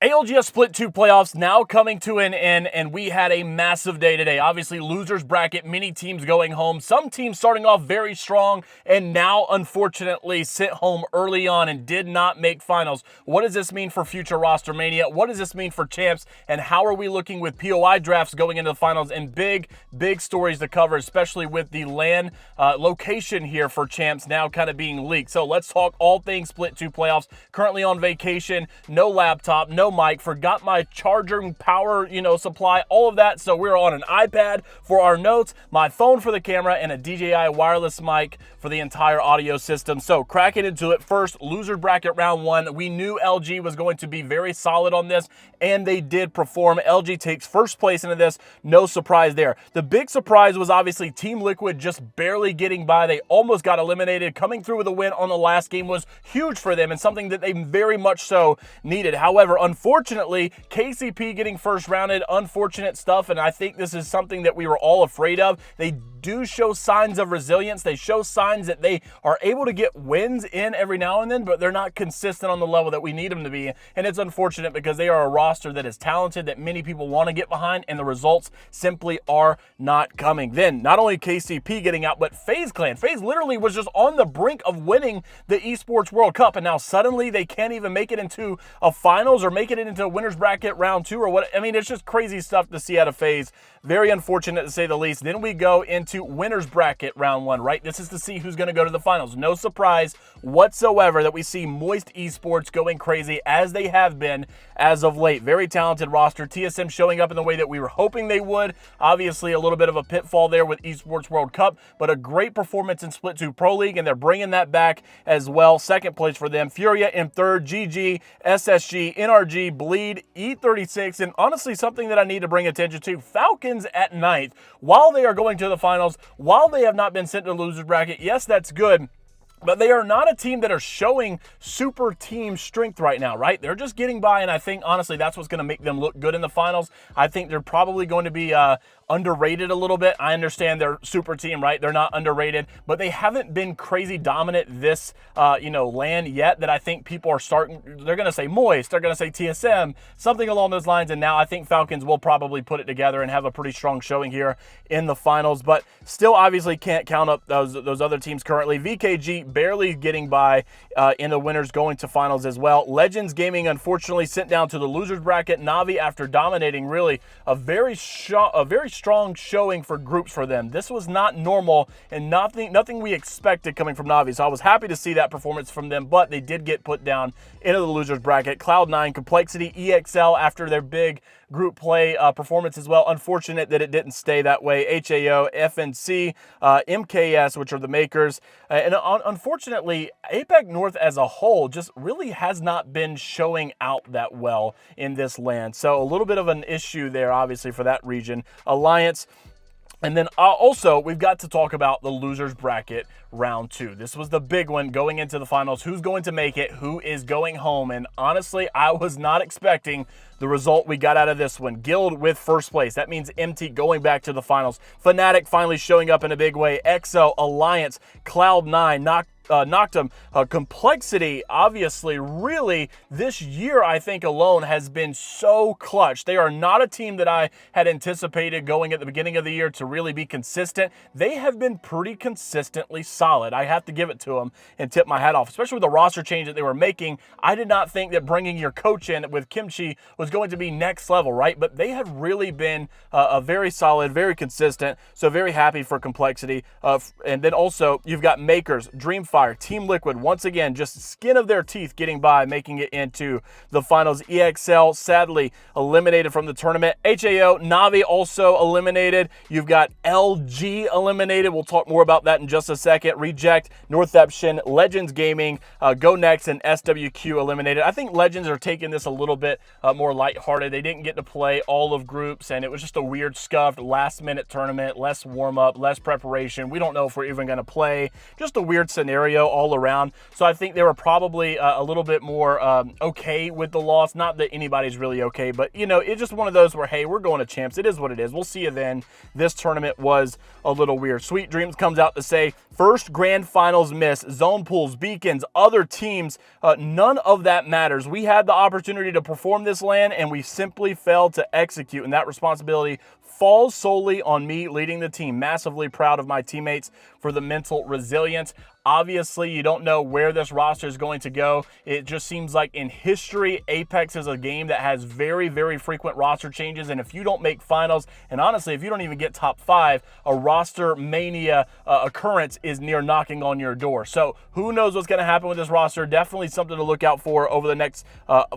ALGS Split 2 playoffs now coming to an end, and we had a massive day today. Obviously, losers bracket, many teams going home. Some teams starting off very strong and now, unfortunately, sent home early on and did not make finals. What does this mean for future roster mania? What does this mean for champs? And how are we looking with POI drafts going into the finals? And big stories to cover, especially with the LAN location here for champs now kind of being leaked. So let's talk all things Split 2 playoffs. Currently on vacation, no laptop, no mic, forgot my charger and power, supply, all of that. So we're on an iPad for our notes, my phone for the camera, and a DJI wireless mic for the entire audio system. So cracking into it first, loser bracket round one. We knew LG was going to be very solid on this, and they did perform. LG takes first place into this. No surprise there. The big surprise was obviously Team Liquid just barely getting by. They almost got eliminated. Coming through with a win on the last game was huge for them and something that they very much so needed. However, unfortunately, KCP getting first rounded, unfortunate stuff, and I think this is something that we were all afraid of. They do show signs of resilience. They show signs that they are able to get wins in every now and then, but they're not consistent on the level that we need them to be. And it's unfortunate because they are a roster that is talented, that many people want to get behind, and the results simply are not coming. Then, not only KCP getting out, but FaZe Clan. FaZe literally was just on the brink of winning the Esports World Cup, and now suddenly they can't even make it into a finals or make it into a winner's bracket round two or what. I mean, it's just crazy stuff to see out of FaZe. Very unfortunate to say the least. Then we go into winner's bracket round one, right? This is to see who's going to go to the finals. No surprise whatsoever that we see Moist Esports going crazy as they have been as of late. Very talented roster. TSM showing up in the way that we were hoping they would. Obviously, a little bit of a pitfall there with Esports World Cup, but a great performance in Split 2 Pro League, and they're bringing that back as well. Second place for them. Furia in third. GG, SSG, NRG, Bleed, E36, and honestly, something that I need to bring attention to, Falcons at ninth. While they are going to the finals, while they have not been sent to the loser's bracket, yes, that's good. But they are not a team that are showing super team strength right now, right? They're just getting by, and I think, honestly, that's what's going to make them look good in the finals. I think they're probably going to be underrated a little bit. I understand they're super team, right? They're not underrated, but they haven't been crazy dominant this, LAN yet that I think people are starting. They're going to say Moist. They're going to say TSM, something along those lines, and now I think Falcons will probably put it together and have a pretty strong showing here in the finals, but still obviously can't count up those other teams currently. VKG barely getting by in the winners going to finals as well. Legends Gaming unfortunately sent down to the losers bracket. Navi, after dominating really a very strong showing for groups for them. This was not normal and nothing we expected coming from Navi. So I was happy to see that performance from them, but they did get put down into the losers bracket. Cloud9, Complexity, EXL after their big group play performance as well. Unfortunate that it didn't stay that way. HAO, FNC, MKS, which are the makers. And unfortunately, APAC North as a whole just really has not been showing out that well in this LAN. So a little bit of an issue there, obviously, for that region. Alliance. And then also, we've got to talk about the losers bracket round two. This was the big one going into the finals. Who's going to make it? Who is going home? And honestly, I was not expecting the result we got out of this one. Guild with first place. That means MT going back to the finals. Fnatic finally showing up in a big way. EXO, Alliance, Cloud9, Noctum, Complexity, obviously, really, this year, I think, alone has been so clutch. They are not a team that I had anticipated going at the beginning of the year to really be consistent. They have been pretty consistently solid. I have to give it to them and tip my hat off, especially with the roster change that they were making. I did not think that bringing your coach in with Kimchi was going to be next level, right? But they have really been a very solid, very consistent, so very happy for Complexity. And then also, you've got Makers, Dreamfire, Team Liquid, once again, just skin of their teeth getting by, making it into the finals. EXL, sadly, eliminated from the tournament. HAO, Navi also eliminated. You've got LG eliminated. We'll talk more about that in just a second. Reject, Northeption, Legends Gaming, Go Next, and SWQ eliminated. I think Legends are taking this a little bit more lighthearted. They didn't get to play all of groups, and it was just a weird, scuffed, last-minute tournament, less warm-up, less preparation. We don't know if we're even going to play. Just a weird scenario. scenario all around. So I think they were probably a little bit more okay with the loss. Not that anybody's really okay, but, you know, it's just one of those where, hey, we're going to champs. It is what it is. We'll see you then. This tournament was a little weird. Sweet Dreams comes out to say, first grand finals miss, zone pools, beacons, other teams, none of that matters. We had the opportunity to perform this LAN, and we simply failed to execute, and that responsibility falls solely on me leading the team. Massively proud of my teammates for the mental resilience. Obviously, you don't know where this roster is going to go. It just seems like in history, Apex is a game that has very, very frequent roster changes. And if you don't make finals, and honestly, if you don't even get top 5, a roster mania occurrence is near knocking on your door. So who knows what's going to happen with this roster? Definitely something to look out for over the next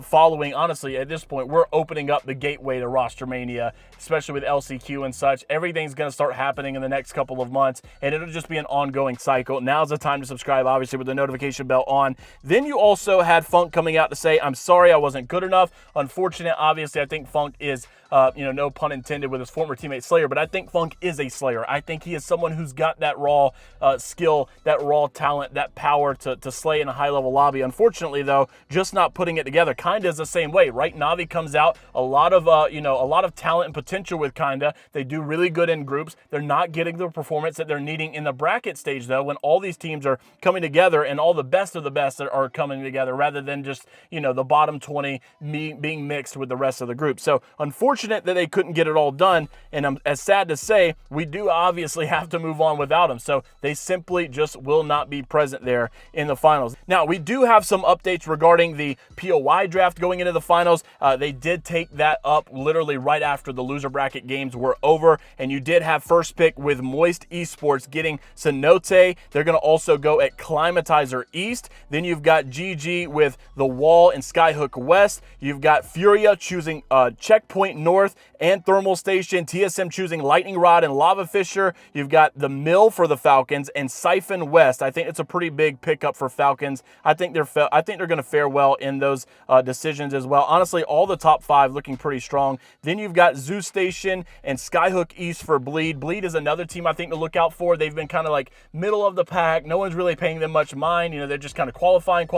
following. Honestly, at this point, we're opening up the gateway to roster mania, especially with LCQ and such. Everything's going to start happening in the next couple of months, and it'll just be an ongoing cycle. Now's the time to subscribe, obviously, with the notification bell on. Then you also had Funk coming out to say, I'm sorry I wasn't good enough. Unfortunate, obviously, I think Funk is, no pun intended with his former teammate Slayer, but I think Funk is a Slayer. I think he is someone who's got that raw skill, that raw talent, that power to slay in a high-level lobby. Unfortunately, though, just not putting it together. Kinda is the same way, right? Navi comes out, a lot of talent and potential with Kinda. They do really good in groups. They're not getting the performance that they're needing in the bracket stage, though, when all these teams are coming together and all the best of the best are coming together rather than just, the bottom 20 being mixed with the rest of the group. So unfortunate that they couldn't get it all done. And I'm as sad to say, we do obviously have to move on without them. So they simply just will not be present there in the finals. Now, we do have some updates regarding the POI draft going into the finals. They did take that up literally right after the loser bracket games were over. And you did have first pick with Moist Esports getting Cenote. They're going to also go at Climatizer East. Then you've got GG with The Wall and Skyhook West. You've got Furia choosing Checkpoint North and Thermal Station. TSM choosing Lightning Rod and Lava Fisher. You've got The Mill for the Falcons and Siphon West. I think it's a pretty big pickup for Falcons. I think they're going to fare well in those decisions as well. Honestly, all the top 5 looking pretty strong. Then you've got Zoo Station and Skyhook East for Bleed. Bleed is another team I think to look out for. They've been kind of like middle of the pack. No one's really paying them much mind. They're just kind of qualifying,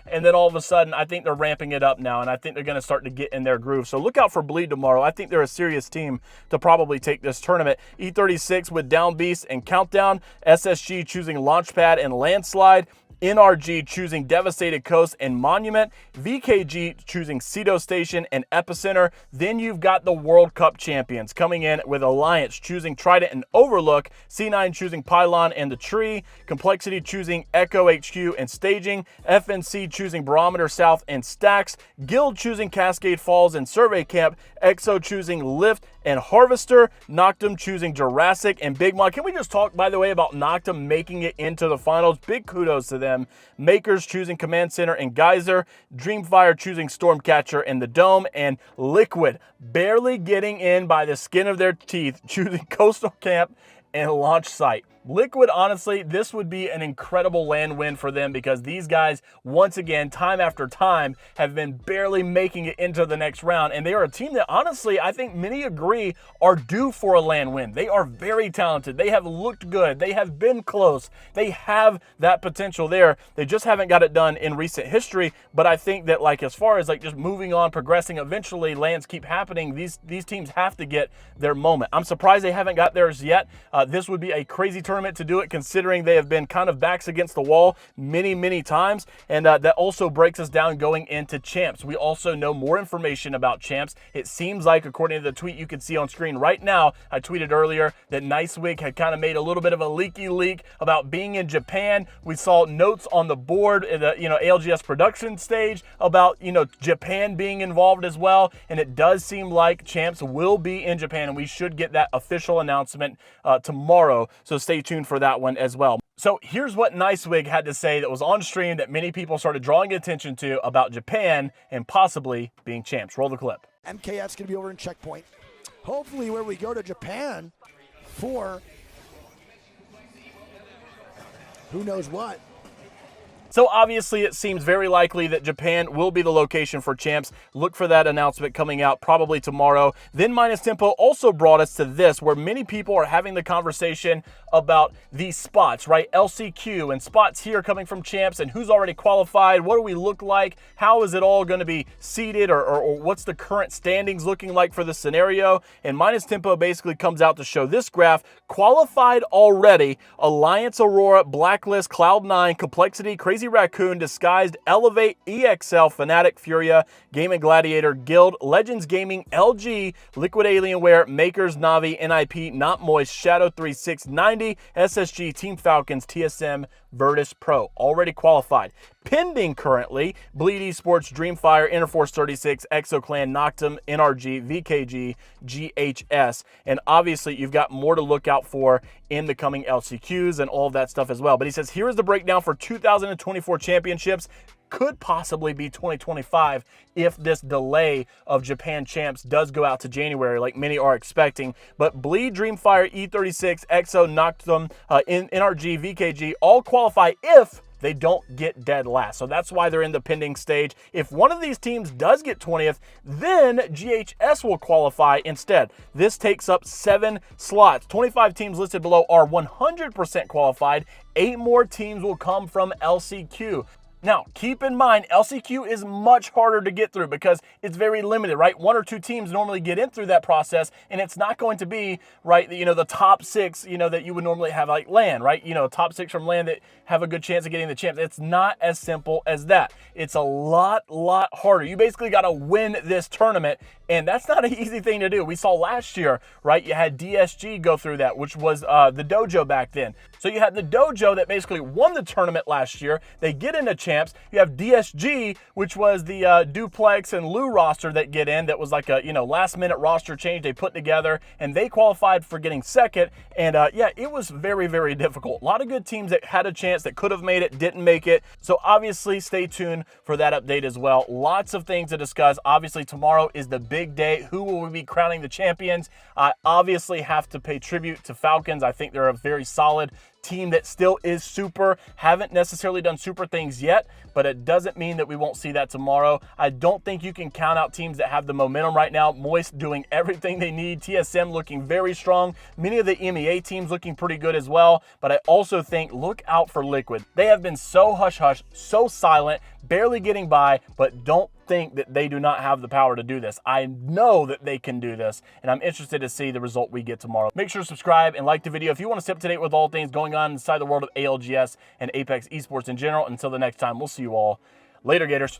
and then all of a sudden, I think they're ramping it up now, and I think they're going to start to get in their groove. So look out for Bleed tomorrow. I think they're a serious team to probably take this tournament. E36 with Down Beast and Countdown. SSG choosing Launchpad and Landslide. NRG choosing Devastated Coast and Monument, VKG choosing Cedo Station and Epicenter. Then you've got the World Cup champions coming in with Alliance choosing Trident and Overlook, C9 choosing Pylon and The Tree, Complexity choosing Echo HQ and Staging, FNC choosing Barometer South and Stacks, Guild choosing Cascade Falls and Survey Camp, EXO choosing Lift and Harvester, Noctum choosing Jurassic and Big Mod. Can we just talk, by the way, about Noctum making it into the finals? Big kudos to them. Makers choosing Command Center and Geyser, Dreamfire choosing Stormcatcher and the Dome, and Liquid barely getting in by the skin of their teeth, choosing Coastal Camp and Launch Site. Liquid, honestly, this would be an incredible LAN win for them because these guys, once again, time after time, have been barely making it into the next round. And they are a team that, honestly, I think many agree are due for a LAN win. They are very talented. They have looked good. They have been close. They have that potential there. They just haven't got it done in recent history. But I think that, as far as just moving on, progressing, eventually LANs keep happening. These teams have to get their moment. I'm surprised they haven't got theirs yet. This would be a crazy tournament to do it, considering they have been kind of backs against the wall many times, and that also breaks us down going into champs. We also know more information about champs. It seems like, according to the tweet you can see on screen right now, I tweeted earlier that Nicewig had kind of made a little bit of a leaky leak about being in Japan. We saw notes on the board in the ALGS production stage about Japan being involved as well, and it does seem like champs will be in Japan, and we should get that official announcement tomorrow. So stay tuned for that one as well. So here's what Nicewig had to say that was on stream that many people started drawing attention to about Japan and possibly being champs. Roll the clip. MKS going to be over in Checkpoint. Hopefully where we go to Japan for who knows what. So obviously it seems very likely that Japan will be the location for champs. Look for that announcement coming out probably tomorrow. Then Minus Tempo also brought us to this, where many people are having the conversation about these spots, right? LCQ and spots here coming from champs and who's already qualified. What do we look like? How is it all going to be seeded, or what's the current standings looking like for this scenario? And Minus Tempo basically comes out to show this graph. Qualified already: Alliance, Aurora, Blacklist, Cloud9, Complexity, Crazy Raccoon, Disguised, Elevate, EXL, Fnatic, Furia, Game & Gladiator, Guild, Legends Gaming, LG, Liquid Alienware, Makers, Navi, NIP, Not Moist, Shadow 3690, SSG, Team Falcons, TSM, Virtus Pro. Already qualified. Pending currently: Bleed Esports, Dreamfire, Interforce 36, ExoClan, Noctum, NRG, VKG, GHS. And obviously you've got more to look out for in the coming LCQs and all of that stuff as well. But he says, here is the breakdown for 2024 championships. Could possibly be 2025 if this delay of Japan champs does go out to January like many are expecting. But Bleed, Dreamfire, E36, EXO, Noctum, NRG, VKG all qualify if they don't get dead last. So that's why they're in the pending stage. If one of these teams does get 20th, then GHS will qualify instead. This takes up 7 slots. 25 teams listed below are 100% qualified. 8 more teams will come from LCQ. Now, keep in mind, LCQ is much harder to get through because it's very limited, right? 1 or 2 teams normally get in through that process, and it's not going to be, right, the top 6, that you would normally have like LAN, right? Top 6 from LAN that have a good chance of getting the champs. It's not as simple as that. It's a lot harder. You basically got to win this tournament, and that's not an easy thing to do. We saw last year, right? You had DSG go through that, which was the dojo back then. So you had the dojo that basically won the tournament last year. They get into champs. You have DSG, which was the Duplex and Lou roster that get in. That was like a last minute roster change they put together, and they qualified for getting second. And yeah, it was very difficult. A lot of good teams that had a chance that could have made it, didn't make it. So obviously stay tuned for that update as well. Lots of things to discuss. Obviously tomorrow is the big day. Who will we be crowning the champions? I obviously have to pay tribute to Falcons. I think they're a very solid team that still is super. Haven't necessarily done super things yet, but it doesn't mean that we won't see that tomorrow. I don't think you can count out teams that have the momentum right now. Moist doing everything they need. TSM looking very strong. Many of the MEA teams looking pretty good as well, but I also think look out for Liquid. They have been so hush-hush, so silent, barely getting by, but don't think that they do not have the power to do this. I know that they can do this, and I'm interested to see the result we get tomorrow. Make sure to subscribe and like the video if you want to stay up to date with all things going on inside the world of ALGS and Apex Esports in general. Until the next time, we'll see you all later, Gators.